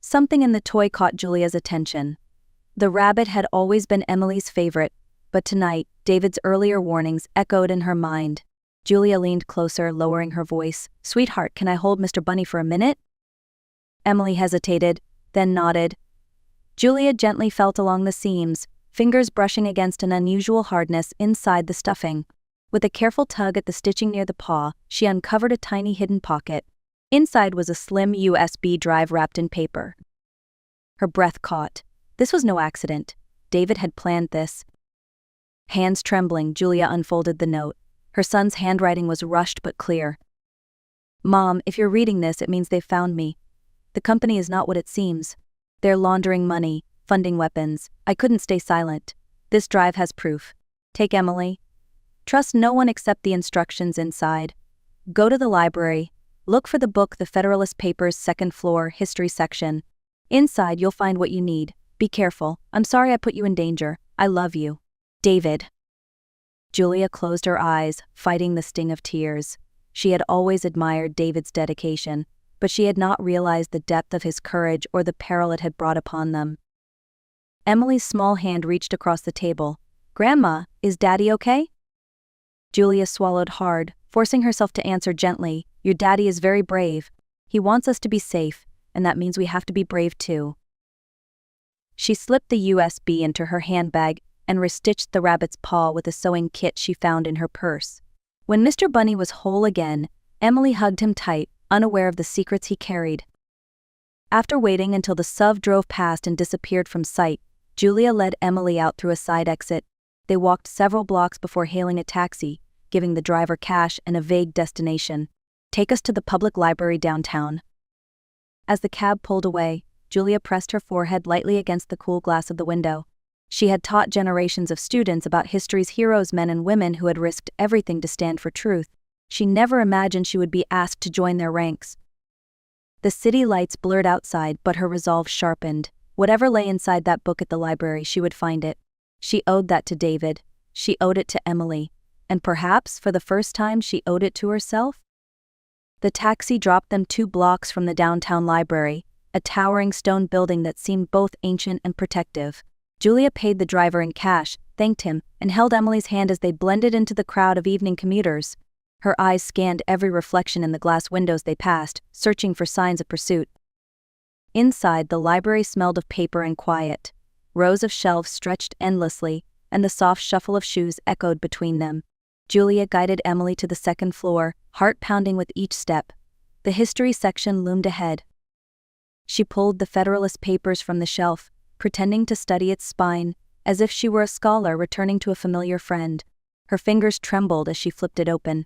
Something in the toy caught Julia's attention. The rabbit had always been Emily's favorite, but tonight, David's earlier warnings echoed in her mind. Julia leaned closer, lowering her voice. "Sweetheart, can I hold Mr. Bunny for a minute?" Emily hesitated, then nodded. Julia gently felt along the seams, fingers brushing against an unusual hardness inside the stuffing. With a careful tug at the stitching near the paw, she uncovered a tiny hidden pocket. Inside was a slim USB drive wrapped in paper. Her breath caught. This was no accident. David had planned this. Hands trembling, Julia unfolded the note. Her son's handwriting was rushed but clear. "Mom, if you're reading this, it means they've found me. The company is not what it seems. They're laundering money, funding weapons. I couldn't stay silent. This drive has proof. Take Emily. Trust no one except the instructions inside. Go to the library. Look for the book, The Federalist Papers, second floor, history section. Inside, you'll find what you need. Be careful. I'm sorry I put you in danger. I love you. David." Julia closed her eyes, fighting the sting of tears. She had always admired David's dedication, but she had not realized the depth of his courage or the peril it had brought upon them. Emily's small hand reached across the table. "Grandma, is Daddy okay?" Julia swallowed hard, forcing herself to answer gently. "Your daddy is very brave. He wants us to be safe, and that means we have to be brave too." She slipped the USB into her handbag and restitched the rabbit's paw with a sewing kit she found in her purse. When Mr. Bunny was whole again, Emily hugged him tight, unaware of the secrets he carried. After waiting until the sub drove past and disappeared from sight, Julia led Emily out through a side exit. They walked several blocks before hailing a taxi, giving the driver cash and a vague destination. "Take us to the public library downtown." As the cab pulled away, Julia pressed her forehead lightly against the cool glass of the window. She had taught generations of students about history's heroes, men and women who had risked everything to stand for truth. She never imagined she would be asked to join their ranks. The city lights blurred outside, but her resolve sharpened. Whatever lay inside that book at the library, she would find it. She owed that to David. She owed it to Emily. And perhaps, for the first time, she owed it to herself? The taxi dropped them 2 blocks from the downtown library, a towering stone building that seemed both ancient and protective. Julia paid the driver in cash, thanked him, and held Emily's hand as they blended into the crowd of evening commuters. Her eyes scanned every reflection in the glass windows they passed, searching for signs of pursuit. Inside, the library smelled of paper and quiet. Rows of shelves stretched endlessly, and the soft shuffle of shoes echoed between them. Julia guided Emily to the second floor, heart pounding with each step. The history section loomed ahead. She pulled the Federalist Papers from the shelf, pretending to study its spine, as if she were a scholar returning to a familiar friend. Her fingers trembled as she flipped it open.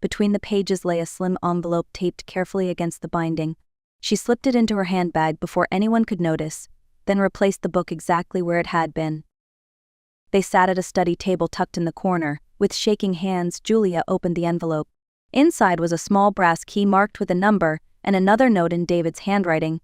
Between the pages lay a slim envelope taped carefully against the binding. She slipped it into her handbag before anyone could notice, then replaced the book exactly where it had been. They sat at a study table tucked in the corner. With shaking hands, Julia opened the envelope. Inside was a small brass key marked with a number and another note in David's handwriting.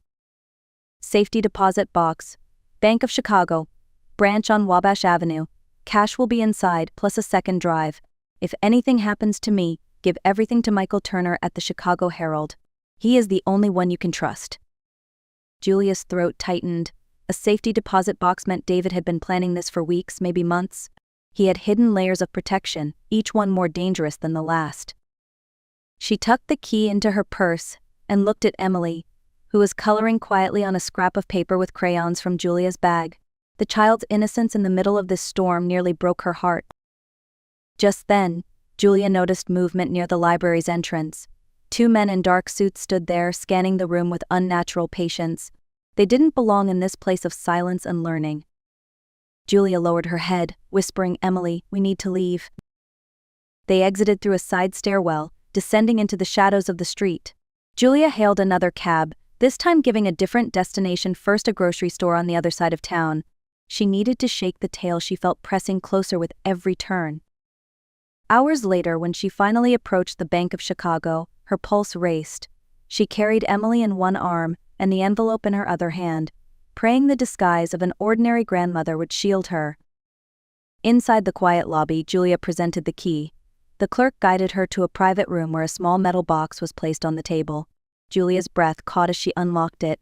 Safety deposit box, Bank of Chicago, branch on Wabash Avenue. Cash will be inside, plus a second drive. If anything happens to me, give everything to Michael Turner at the Chicago Herald. He is the only one you can trust. Julia's throat tightened. A safety deposit box meant David had been planning this for weeks, maybe months. He had hidden layers of protection, each one more dangerous than the last. She tucked the key into her purse and looked at Emily, who was coloring quietly on a scrap of paper with crayons from Julia's bag. The child's innocence in the middle of this storm nearly broke her heart. Just then, Julia noticed movement near the library's entrance. 2 men in dark suits stood there, scanning the room with unnatural patience. They didn't belong in this place of silence and learning. Julia lowered her head, whispering, "Emily, we need to leave." They exited through a side stairwell, descending into the shadows of the street. Julia hailed another cab, this time giving a different destination, first a grocery store on the other side of town. She needed to shake the tail she felt pressing closer with every turn. Hours later, when she finally approached the Bank of Chicago, her pulse raced. She carried Emily in one arm and the envelope in her other hand, praying the disguise of an ordinary grandmother would shield her. Inside the quiet lobby, Julia presented the key. The clerk guided her to a private room where a small metal box was placed on the table. Julia's breath caught as she unlocked it.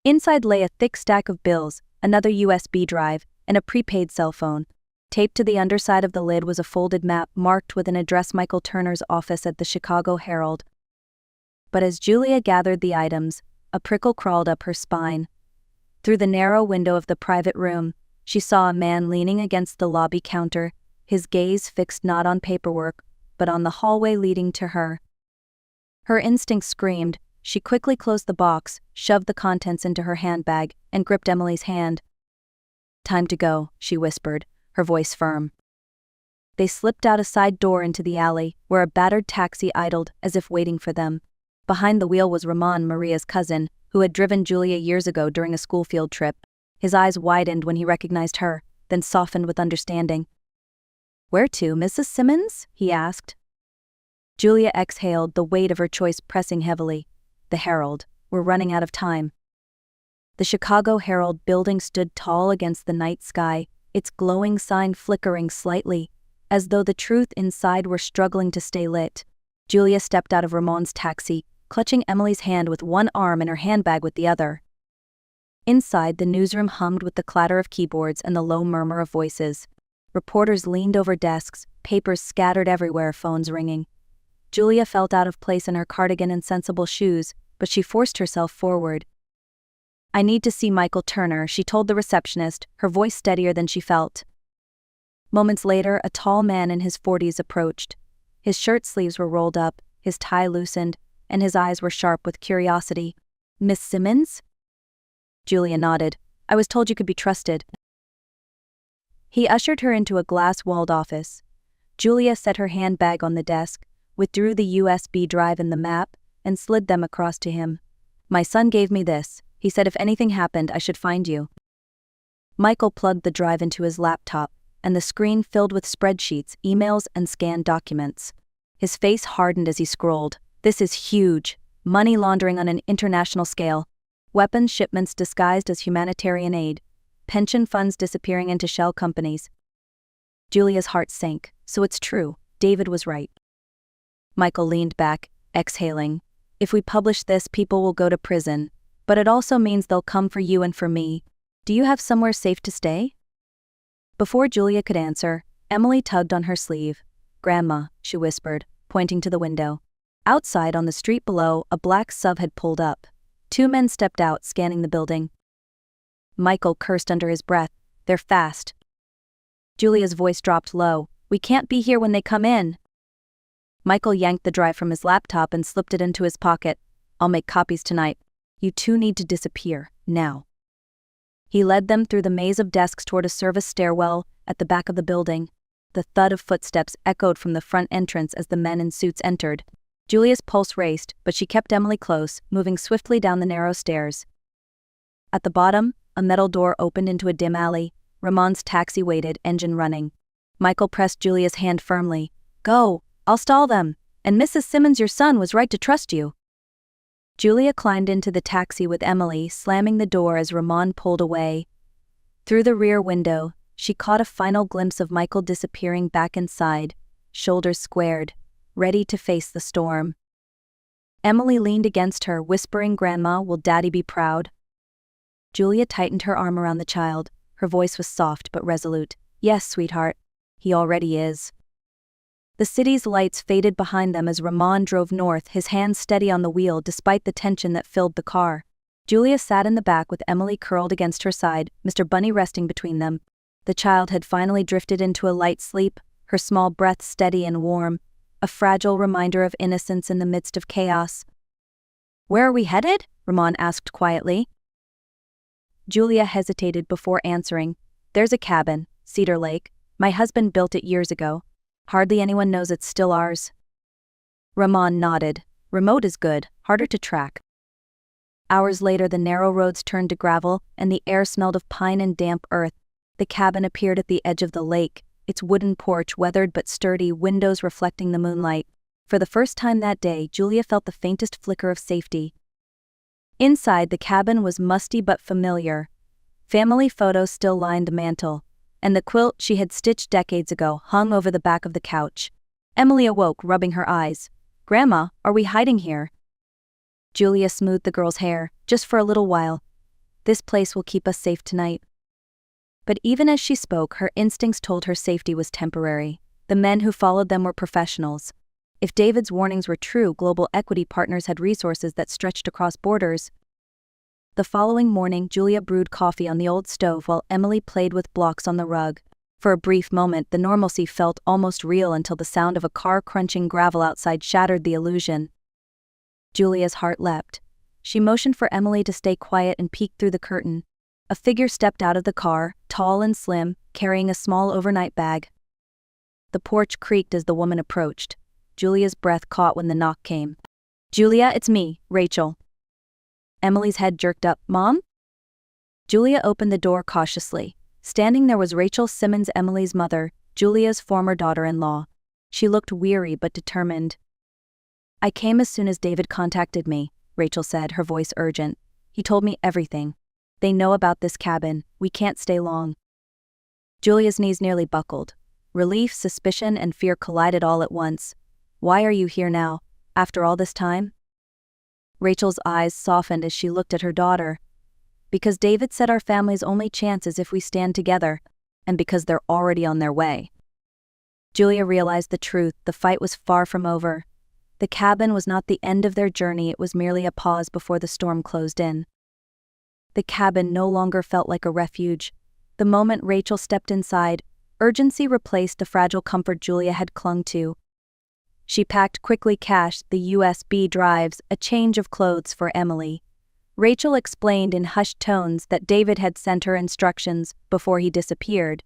Inside lay a thick stack of bills, another USB drive, and a prepaid cell phone. Taped to the underside of the lid was a folded map marked with an address: Michael Turner's office at the Chicago Herald. But as Julia gathered the items, a prickle crawled up her spine. Through the narrow window of the private room, she saw a man leaning against the lobby counter, his gaze fixed not on paperwork, but on the hallway leading to her. Her instincts screamed. She quickly closed the box, shoved the contents into her handbag, and gripped Emily's hand. "Time to go," she whispered, her voice firm. They slipped out a side door into the alley, where a battered taxi idled as if waiting for them. Behind the wheel was Ramon, Maria's cousin, who had driven Julia years ago during a school field trip. His eyes widened when he recognized her, then softened with understanding. "Where to, Mrs. Simmons?" he asked. Julia exhaled, the weight of her choice pressing heavily. The Herald. We're running out of time. The Chicago Herald building stood tall against the night sky, its glowing sign flickering slightly, as though the truth inside were struggling to stay lit. Julia stepped out of Ramon's taxi, clutching Emily's hand with one arm and her handbag with the other. Inside, the newsroom hummed with the clatter of keyboards and the low murmur of voices. Reporters leaned over desks, papers scattered everywhere, phones ringing. Julia felt out of place in her cardigan and sensible shoes, but she forced herself forward. "I need to see Michael Turner," she told the receptionist, her voice steadier than she felt. Moments later, a tall man in his 40s approached. His shirt sleeves were rolled up, his tie loosened, and his eyes were sharp with curiosity. "Miss Simmons?" Julia nodded. "I was told you could be trusted." He ushered her into a glass-walled office. Julia set her handbag on the desk, withdrew the USB drive and the map, and slid them across to him. "My son gave me this. He said if anything happened, I should find you." Michael plugged the drive into his laptop, and the screen filled with spreadsheets, emails, and scanned documents. His face hardened as he scrolled. "This is huge. Money laundering on an international scale. Weapons shipments disguised as humanitarian aid. Pension funds disappearing into shell companies." Julia's heart sank. So it's true. David was right. Michael leaned back, exhaling. "If we publish this, people will go to prison. But it also means they'll come for you and for me. Do you have somewhere safe to stay?" Before Julia could answer, Emily tugged on her sleeve. "Grandma," she whispered, pointing to the window. Outside, on the street below, a black SUV had pulled up. 2 men stepped out, scanning the building. Michael cursed under his breath. "They're fast." Julia's voice dropped low. "We can't be here when they come in." Michael yanked the drive from his laptop and slipped it into his pocket. "I'll make copies tonight. You two need to disappear, now." He led them through the maze of desks toward a service stairwell at the back of the building. The thud of footsteps echoed from the front entrance as the men in suits entered. Julia's pulse raced, but she kept Emily close, moving swiftly down the narrow stairs. At the bottom, a metal door opened into a dim alley. Ramon's taxi waited, engine running. Michael pressed Julia's hand firmly. "Go, I'll stall them. And Mrs. Simmons, your son, was right to trust you." Julia climbed into the taxi with Emily, slamming the door as Ramon pulled away. Through the rear window, she caught a final glimpse of Michael disappearing back inside, shoulders squared, ready to face the storm. Emily leaned against her, whispering, "Grandma, will Daddy be proud?" Julia tightened her arm around the child. Her voice was soft but resolute. "Yes, sweetheart. He already is." The city's lights faded behind them as Ramon drove north, his hands steady on the wheel despite the tension that filled the car. Julia sat in the back with Emily curled against her side, Mr. Bunny resting between them. The child had finally drifted into a light sleep, her small breath steady and warm, a fragile reminder of innocence in the midst of chaos. "Where are we headed?" Ramon asked quietly. Julia hesitated before answering. "There's a cabin, Cedar Lake. My husband built it years ago. Hardly anyone knows it's still ours." Ramon nodded. "Remote is good, harder to track." Hours later, the narrow roads turned to gravel, and the air smelled of pine and damp earth. The cabin appeared at the edge of the lake, its wooden porch weathered but sturdy, windows reflecting the moonlight. For the first time that day, Julia felt the faintest flicker of safety. Inside, the cabin was musty but familiar. Family photos still lined the mantel, and the quilt she had stitched decades ago hung over the back of the couch. Emily awoke, rubbing her eyes. "Grandma, are we hiding here?" Julia smoothed the girl's hair. "Just for a little while. This place will keep us safe tonight." But even as she spoke, her instincts told her safety was temporary. The men who followed them were professionals. If David's warnings were true, Global Equity Partners had resources that stretched across borders. The following morning, Julia brewed coffee on the old stove while Emily played with blocks on the rug. For a brief moment, the normalcy felt almost real until the sound of a car crunching gravel outside shattered the illusion. Julia's heart leapt. She motioned for Emily to stay quiet and peeked through the curtain. A figure stepped out of the car, tall and slim, carrying a small overnight bag. The porch creaked as the woman approached. Julia's breath caught when the knock came. "Julia, it's me, Rachel." Emily's head jerked up. "Mom?" Julia opened the door cautiously. Standing there was Rachel Simmons, Emily's mother, Julia's former daughter-in-law. She looked weary but determined. "I came as soon as David contacted me," Rachel said, her voice urgent. "He told me everything. They know about this cabin. We can't stay long." Julia's knees nearly buckled. Relief, suspicion, and fear collided all at once. "Why are you here now, after all this time?" Rachel's eyes softened as she looked at her daughter. "Because David said our family's only chance is if we stand together, and because they're already on their way." Julia realized the truth. The fight was far from over. The cabin was not the end of their journey, it was merely a pause before the storm closed in. The cabin no longer felt like a refuge. The moment Rachel stepped inside, urgency replaced the fragile comfort Julia had clung to. She packed quickly, cached the USB drives, a change of clothes for Emily. Rachel explained in hushed tones that David had sent her instructions before he disappeared.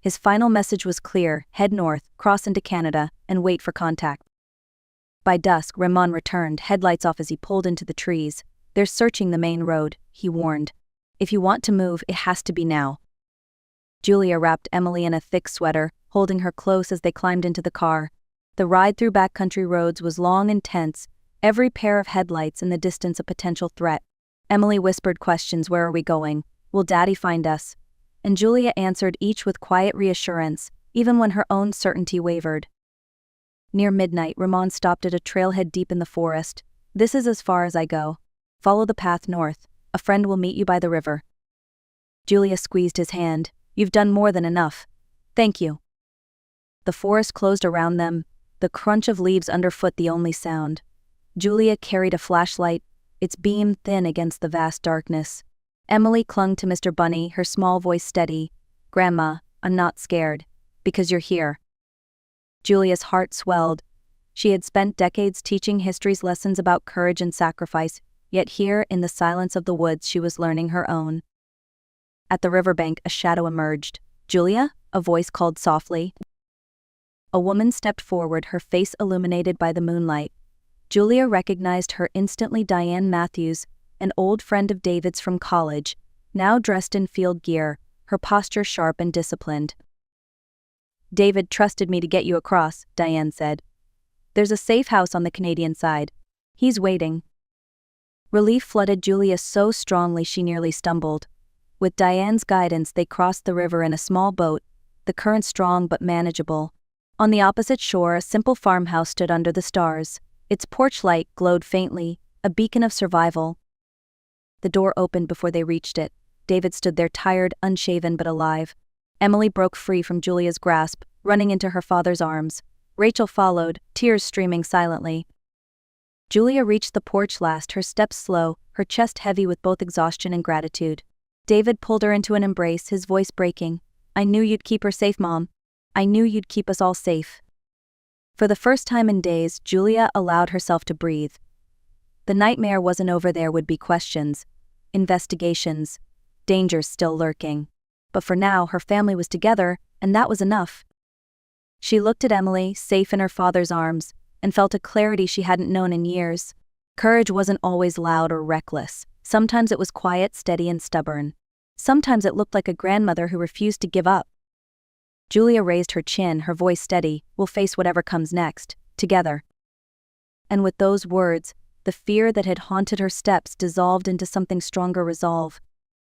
His final message was clear: head north, cross into Canada, and wait for contact. By dusk, Ramon returned, headlights off as he pulled into the trees. "They're searching the main road," he warned. "If you want to move, it has to be now." Julia wrapped Emily in a thick sweater, holding her close as they climbed into the car. The ride through backcountry roads was long and tense, every pair of headlights in the distance a potential threat. Emily whispered questions: "Where are we going? Will Daddy find us?" And Julia answered each with quiet reassurance, even when her own certainty wavered. Near midnight, Ramon stopped at a trailhead deep in the forest. "This is as far as I go. Follow the path north. A friend will meet you by the river." Julia squeezed his hand. "You've done more than enough. Thank you." The forest closed around them, the crunch of leaves underfoot the only sound. Julia carried a flashlight, its beam thin against the vast darkness. Emily clung to Mr. Bunny, her small voice steady. "Grandma, I'm not scared, because you're here." Julia's heart swelled. She had spent decades teaching history's lessons about courage and sacrifice, yet here, in the silence of the woods, she was learning her own. At the riverbank, a shadow emerged. "Julia?" a voice called softly. A woman stepped forward, her face illuminated by the moonlight. Julia recognized her instantly. Diane Matthews, an old friend of David's from college, now dressed in field gear, her posture sharp and disciplined. "David trusted me to get you across," Diane said. "There's a safe house on the Canadian side. He's waiting." Relief flooded Julia so strongly she nearly stumbled. With Diane's guidance, they crossed the river in a small boat, the current strong but manageable. On the opposite shore, a simple farmhouse stood under the stars. Its porch light glowed faintly, a beacon of survival. The door opened before they reached it. David stood there, tired, unshaven but alive. Emily broke free from Julia's grasp, running into her father's arms. Rachel followed, tears streaming silently. Julia reached the porch last, her steps slow, her chest heavy with both exhaustion and gratitude. David pulled her into an embrace, his voice breaking. "I knew you'd keep her safe, Mom. I knew you'd keep us all safe." For the first time in days, Julia allowed herself to breathe. The nightmare wasn't over. There would be questions, investigations, dangers still lurking. But for now, her family was together, and that was enough. She looked at Emily, safe in her father's arms, and felt a clarity she hadn't known in years. Courage wasn't always loud or reckless. Sometimes it was quiet, steady, and stubborn. Sometimes it looked like a grandmother who refused to give up. Julia raised her chin, her voice steady. "We'll face whatever comes next, together." And with those words, the fear that had haunted her steps dissolved into something stronger: resolve.